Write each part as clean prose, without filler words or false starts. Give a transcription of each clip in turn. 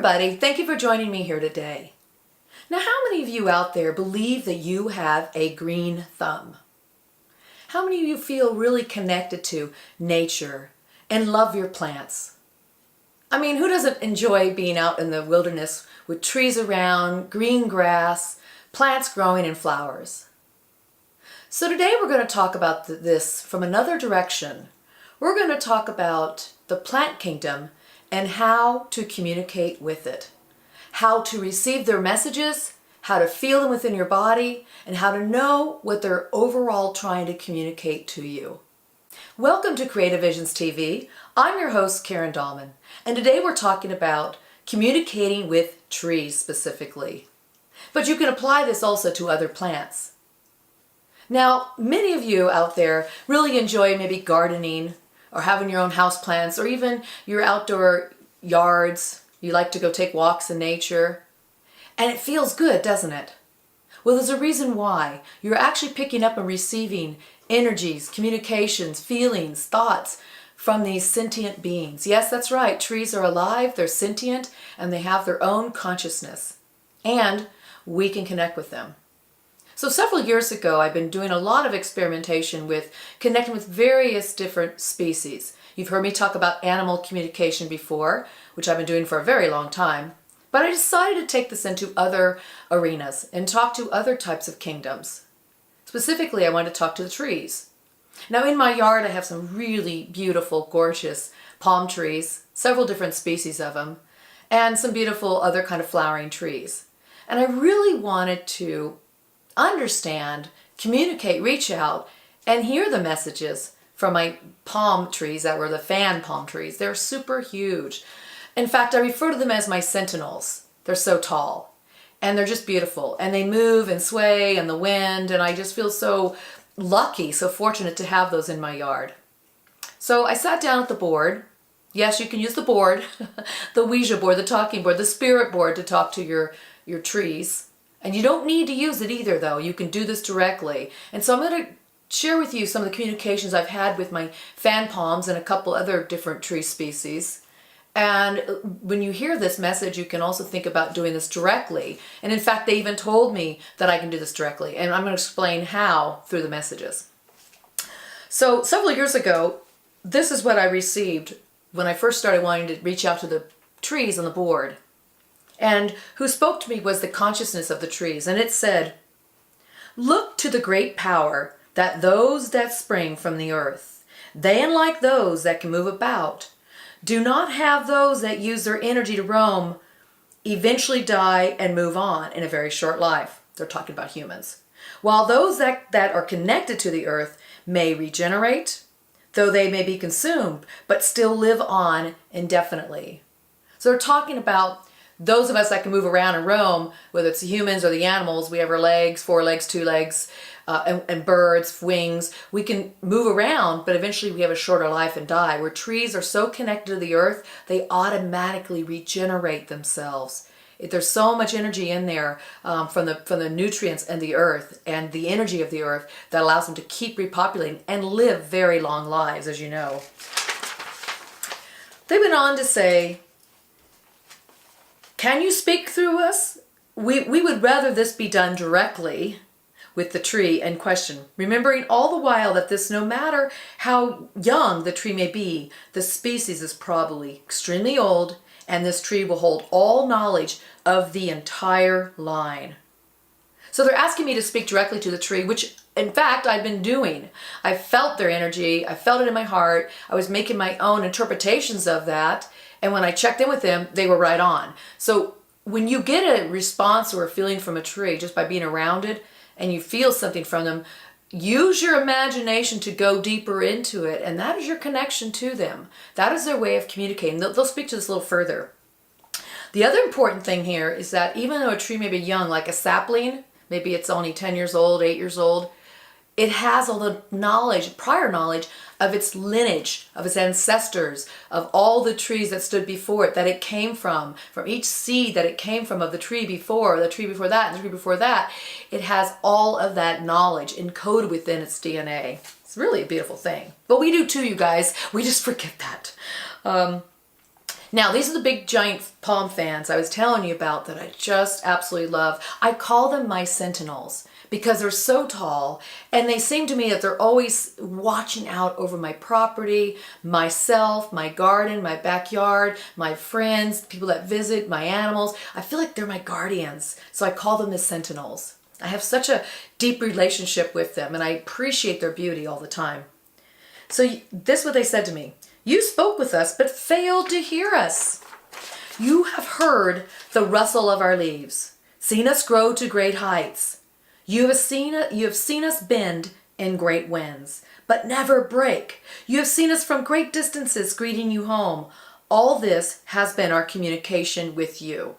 everybody, thank you for joining me here today. Now, how many of you out there believe that you have a green thumb? How many of you feel really connected to nature and love your plants? I mean, who doesn't enjoy being out in the wilderness with trees around, green grass, plants growing and flowers? So today we're going to talk about this from another direction. We're going to talk about the plant kingdom and how to communicate with it. How to receive their messages, how to feel them within your body, and how to know what they're overall trying to communicate to you. Welcome to Creative Visions TV. I'm your host, Karen Dahlman, and today we're talking about communicating with trees specifically. But you can apply this also to other plants. Now, many of you out there really enjoy maybe gardening or having your own house plants or even your outdoor yards. You like to go take walks in nature. And it feels good, doesn't it? Well, there's a reason why. You're actually picking up and receiving energies, communications, feelings, thoughts from these sentient beings. Yes, that's right. Trees are alive, they're sentient, and they have their own consciousness. And we can connect with them. So several years ago, I've been doing a lot of experimentation with connecting with various different species. You've heard me talk about animal communication before, which I've been doing for a very long time. But I decided to take this into other arenas and talk to other types of kingdoms. Specifically, I wanted to talk to the trees. Now in my yard, I have some really beautiful, gorgeous palm trees, several different species of them, and some beautiful other kind of flowering trees. And I really wanted to understand, communicate, reach out, and hear the messages from my palm trees that were the fan palm trees. They're super huge. In fact, I refer to them as my sentinels. They're so tall and they're just beautiful and they move and sway in the wind, and I just feel so lucky, so fortunate to have those in my yard. So I sat down at the board. Yes, you can use the board, the Ouija board, the talking board, the spirit board to talk to your trees. And you don't need to use it either, though. You can do this directly. And so I'm going to share with you some of the communications I've had with my fan palms and a couple other different tree species. And when you hear this message, you can also think about doing this directly. And in fact, they even told me that I can do this directly. And I'm going to explain how through the messages. So several years ago, this is what I received when I first started wanting to reach out to the trees on the board. And who spoke to me was the consciousness of the trees. And it said, "Look to the great power that those that spring from the earth, they unlike those that can move about, do not have those that use their energy to roam, eventually die and move on in a very short life." They're talking about humans. "While those that are connected to the earth may regenerate, though they may be consumed, but still live on indefinitely." So they're talking about those of us that can move around and roam, whether it's the humans or the animals. We have our legs, 4 legs, 2 legs, and birds, wings. We can move around, but eventually we have a shorter life and die. Where trees are so connected to the earth, they automatically regenerate themselves. There's so much energy in there from the nutrients and the earth and the energy of the earth that allows them to keep repopulating and live very long lives, as you know. They went on to say, "Can you speak through us? We would rather this be done directly with the tree in question, remembering all the while that this, no matter how young the tree may be, the species is probably extremely old, and this tree will hold all knowledge of the entire line." So they're asking me to speak directly to the tree, which in fact I've been doing. I felt their energy, I felt it in my heart, I was making my own interpretations of that. And when I checked in with them, they were right on. So when you get a response or a feeling from a tree just by being around it and you feel something from them, use your imagination to go deeper into it. And that is your connection to them. That is their way of communicating. They'll speak to this a little further. The other important thing here is that even though a tree may be young, like a sapling, maybe it's only 10 years old, 8 years old, it has all the knowledge, prior knowledge of its lineage, of its ancestors, of all the trees that stood before it, that it came from each seed that it came from, of the tree before, the tree before that, and the tree before that. It has all of that knowledge encoded within its DNA. It's really a beautiful thing. But we do too, you guys. We just forget that. Now, these are the big giant palm fans I was telling you about that I just absolutely love. I call them my sentinels because they're so tall, and they seem to me that they're always watching out over my property, myself, my garden, my backyard, my friends, people that visit, my animals. I feel like they're my guardians, so I call them the sentinels. I have such a deep relationship with them, and I appreciate their beauty all the time. So this is what they said to me. You spoke with us, but failed to hear us. You have heard the rustle of our leaves, seen us grow to great heights. You have seen us bend in great winds, but never break. You have seen us from great distances greeting you home. All this has been our communication with you.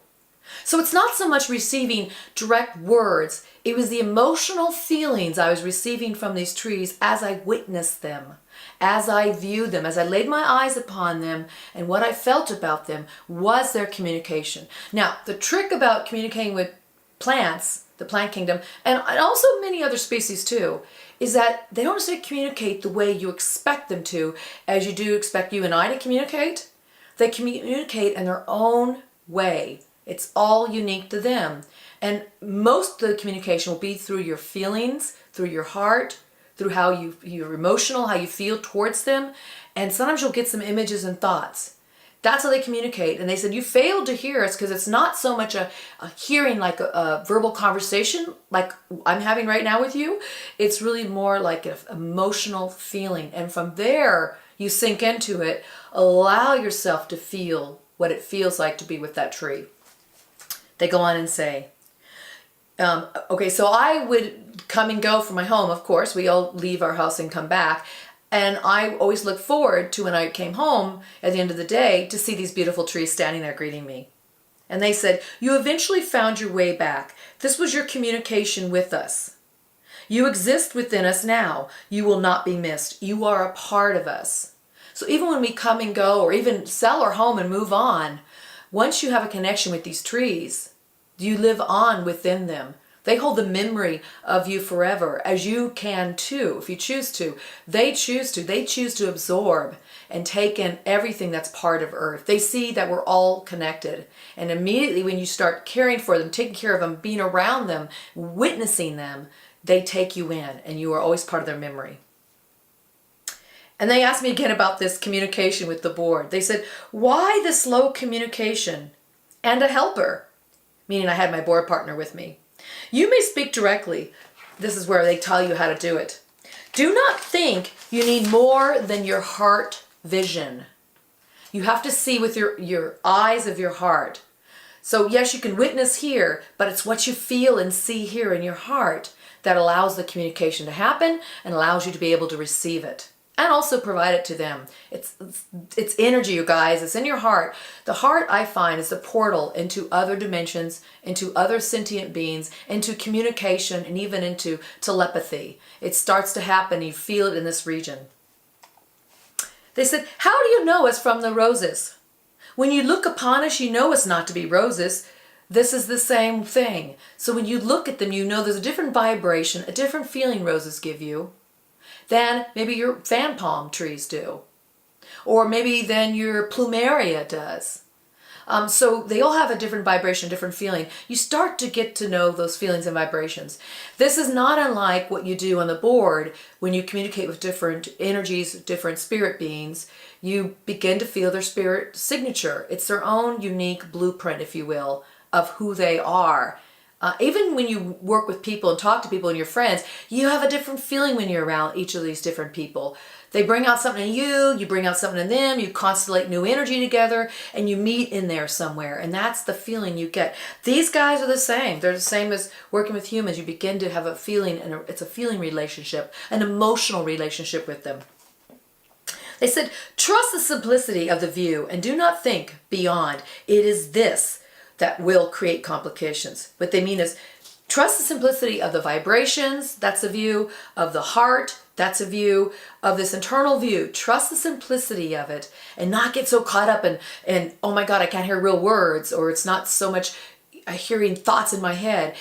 So it's not so much receiving direct words, it was the emotional feelings I was receiving from these trees as I witnessed them, as I viewed them, as I laid my eyes upon them, and what I felt about them was their communication. Now, the trick about communicating with plants, the plant kingdom, and also many other species too, is that they don't necessarily communicate the way you expect them to, as you do expect you and I to communicate. They communicate in their own way. It's all unique to them. And most of the communication will be through your feelings, through your heart, through how you're emotional, how you feel towards them. And sometimes you'll get some images and thoughts. That's how they communicate. And they said, you failed to hear us because it's not so much a hearing like a verbal conversation like I'm having right now with you. It's really more like an emotional feeling. And from there, you sink into it. Allow yourself to feel what it feels like to be with that tree. They go on and say, okay, so I would come and go from my home, of course. We all leave our house and come back. And I always look forward to when I came home at the end of the day to see these beautiful trees standing there greeting me. And they said, you eventually found your way back. This was your communication with us. You exist within us now. You will not be missed. You are a part of us. So even when we come and go or even sell our home and move on, once you have a connection with these trees, you live on within them. They hold the memory of you forever, as you can too, if you choose to. They choose to absorb and take in everything that's part of Earth. They see that we're all connected. And immediately when you start caring for them, taking care of them, being around them, witnessing them, they take you in, and you are always part of their memory. And they asked me again about this communication with the board. They said, why the slow communication and a helper? Meaning I had my board partner with me. You may speak directly. This is where they tell you how to do it. Do not think you need more than your heart vision. You have to see with your eyes of your heart. So yes, you can witness here, but it's what you feel and see here in your heart that allows the communication to happen and allows you to be able to receive it. And also provide it to them. It's energy, you guys. It's in your heart. The heart, I find, is the portal into other dimensions, into other sentient beings, into communication, and even into telepathy. It starts to happen. You feel it in this region. They said, how do you know us from the roses? When you look upon us, you know us not to be roses. This is the same thing. So when you look at them, you know there's a different vibration, a different feeling roses give you than maybe your fan palm trees do, or maybe than your plumeria does. So they all have a different vibration, different feeling. You start to get to know those feelings and vibrations. This is not unlike what you do on the board when you communicate with different energies, different spirit beings. You begin to feel their spirit signature. It's their own unique blueprint, if you will, of who they are. Even when you work with people and talk to people and your friends, you have a different feeling when you're around each of these different people. They bring out something in you, you bring out something in them, you constellate new energy together, and you meet in there somewhere. And that's the feeling you get. These guys are the same. They're the same as working with humans. You begin to have a feeling, and it's a feeling relationship, an emotional relationship with them. They said, trust the simplicity of the view and do not think beyond. It is this that will create complications. What they mean is trust the simplicity of the vibrations, that's a view, of the heart, that's a view, of this internal view. Trust the simplicity of it and not get so caught up in oh my God, I can't hear real words, or it's not so much hearing thoughts in my head.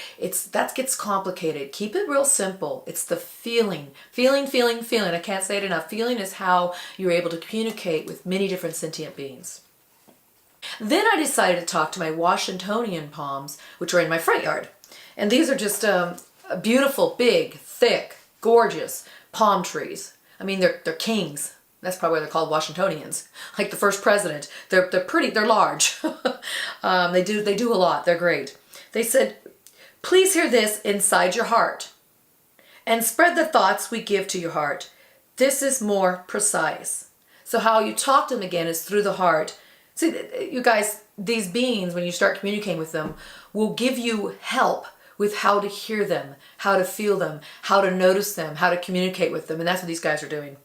That gets complicated. Keep it real simple. It's the feeling. Feeling. I can't say it enough. Feeling is how you're able to communicate with many different sentient beings. Then I decided to talk to my Washingtonian palms, which are in my front yard. And these are just beautiful, big, thick, gorgeous palm trees. I mean, they're kings. That's probably why they're called Washingtonians. Like the first president. They're pretty, they're large. They do a lot. They're great. They said, please hear this inside your heart and spread the thoughts we give to your heart. This is more precise. So how you talk to them again is through the heart. See, you guys, these beings, when you start communicating with them, will give you help with how to hear them, how to feel them, how to notice them, how to communicate with them. And that's what these guys are doing.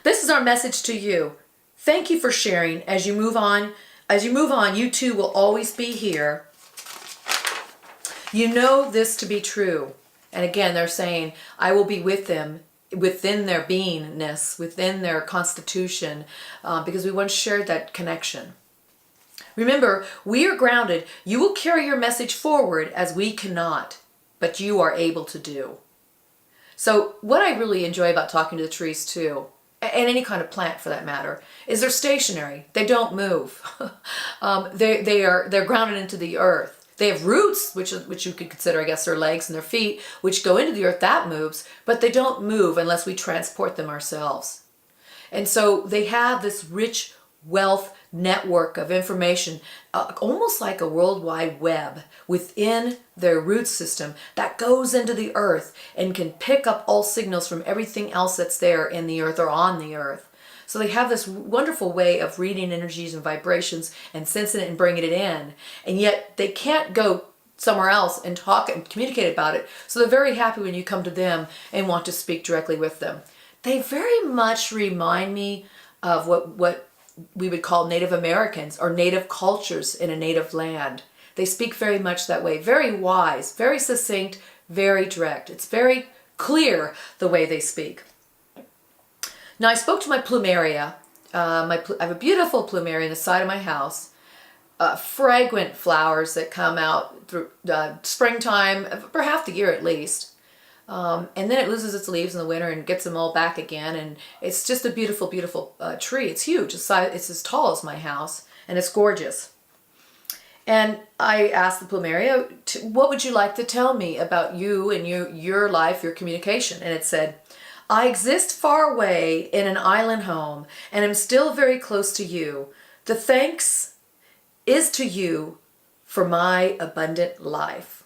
This is our message to you. Thank you for sharing. As you move on, you too will always be here. You know this to be true. And again, they're saying, I will be with them within their beingness, within their constitution, because we once shared that connection. Remember, we are grounded. You will carry your message forward as we cannot, but you are able to do. So what I really enjoy about talking to the trees too, and any kind of plant for that matter, is they're stationary. They don't move. They're grounded into the earth. They have roots, which you could consider, I guess, their legs and their feet, which go into the earth. That moves, but they don't move unless we transport them ourselves. And so they have this rich wealth network of information, almost like a world wide web within their root system that goes into the earth and can pick up all signals from everything else that's there in the earth or on the earth. So they have this wonderful way of reading energies and vibrations and sensing it and bringing it in. And yet they can't go somewhere else and talk and communicate about it. So they're very happy when you come to them and want to speak directly with them. They very much remind me of what we would call Native Americans or native cultures in a native land. They speak very much that way. Very wise, very succinct, very direct. It's very clear the way they speak. Now, I spoke to my plumeria. I have a beautiful plumeria in the side of my house. Fragrant flowers that come out through springtime, for half the year at least. And then it loses its leaves in the winter and gets them all back again. And it's just a beautiful, beautiful tree. It's huge. It's as tall as my house, and it's gorgeous. And I asked the plumeria, what would you like to tell me about you and your life, your communication? And it said, I exist far away in an island home and am still very close to you. The thanks is to you for my abundant life.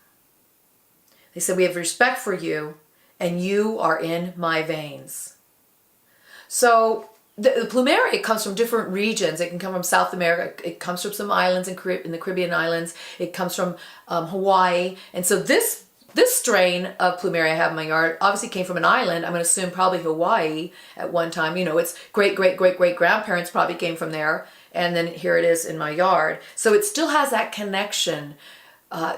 They said, we have respect for you and you are in my veins. So the plumeria comes from different regions. It can come from South America. It comes from some islands in the Caribbean islands. It comes from Hawaii. And so this strain of plumeria I have in my yard obviously came from an island. I'm going to assume probably Hawaii at one time. You know, its great-great-great-great-grandparents probably came from there. And then here it is in my yard. So it still has that connection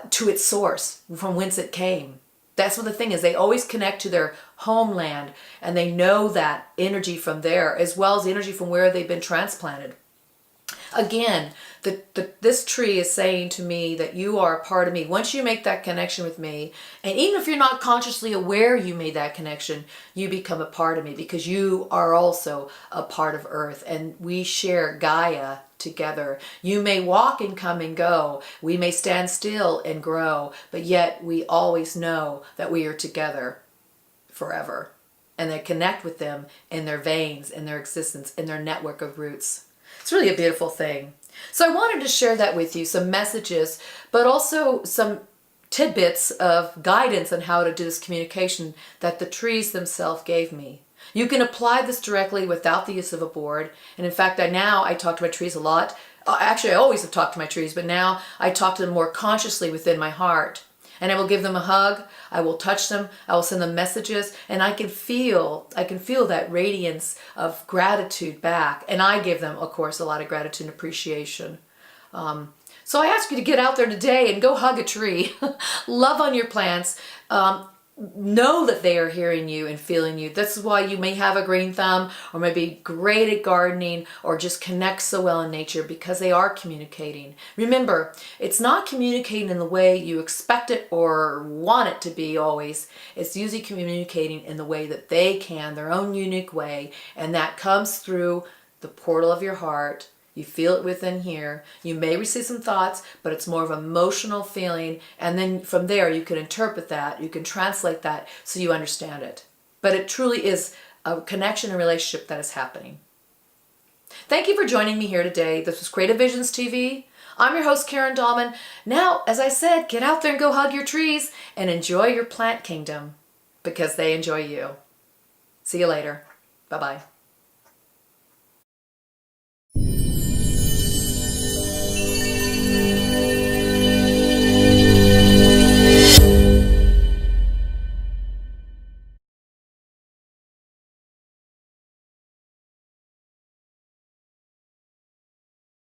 to its source, from whence it came. That's what the thing is. They always connect to their homeland, and they know that energy from there, as well as the energy from where they've been transplanted. Again, this tree is saying to me that you are a part of me. Once you make that connection with me, and even if you're not consciously aware you made that connection, you become a part of me because you are also a part of Earth, and we share Gaia together. You may walk and come and go. We may stand still and grow, but yet we always know that we are together forever. And they connect with them in their veins, in their existence, in their network of roots. It's really a beautiful thing. So I wanted to share that with you, some messages, but also some tidbits of guidance on how to do this communication that the trees themselves gave me. You can apply this directly without the use of a board. And in fact, I talk to my trees a lot. Actually, I always have talked to my trees, but now I talk to them more consciously within my heart. And I will give them a hug. I will touch them. I will send them messages, and I can feel that radiance of gratitude back. And I give them, of course, a lot of gratitude and appreciation. So I ask you to get out there today and go hug a tree. Love on your plants. Know that they are hearing you and feeling you. This is why you may have a green thumb or may be great at gardening or just connect so well in nature, because they are communicating. Remember, it's not communicating in the way you expect it or want it to be always. It's usually communicating in the way that they can, their own unique way, and that comes through the portal of your heart You feel it within here. You may receive some thoughts, but it's more of an emotional feeling. And then from there, you can interpret that. You can translate that so you understand it. But it truly is a connection and relationship that is happening. Thank you for joining me here today. This was Creative Visions TV. I'm your host, Karen Dahlman. Now, as I said, get out there and go hug your trees and enjoy your plant kingdom because they enjoy you. See you later. Bye-bye.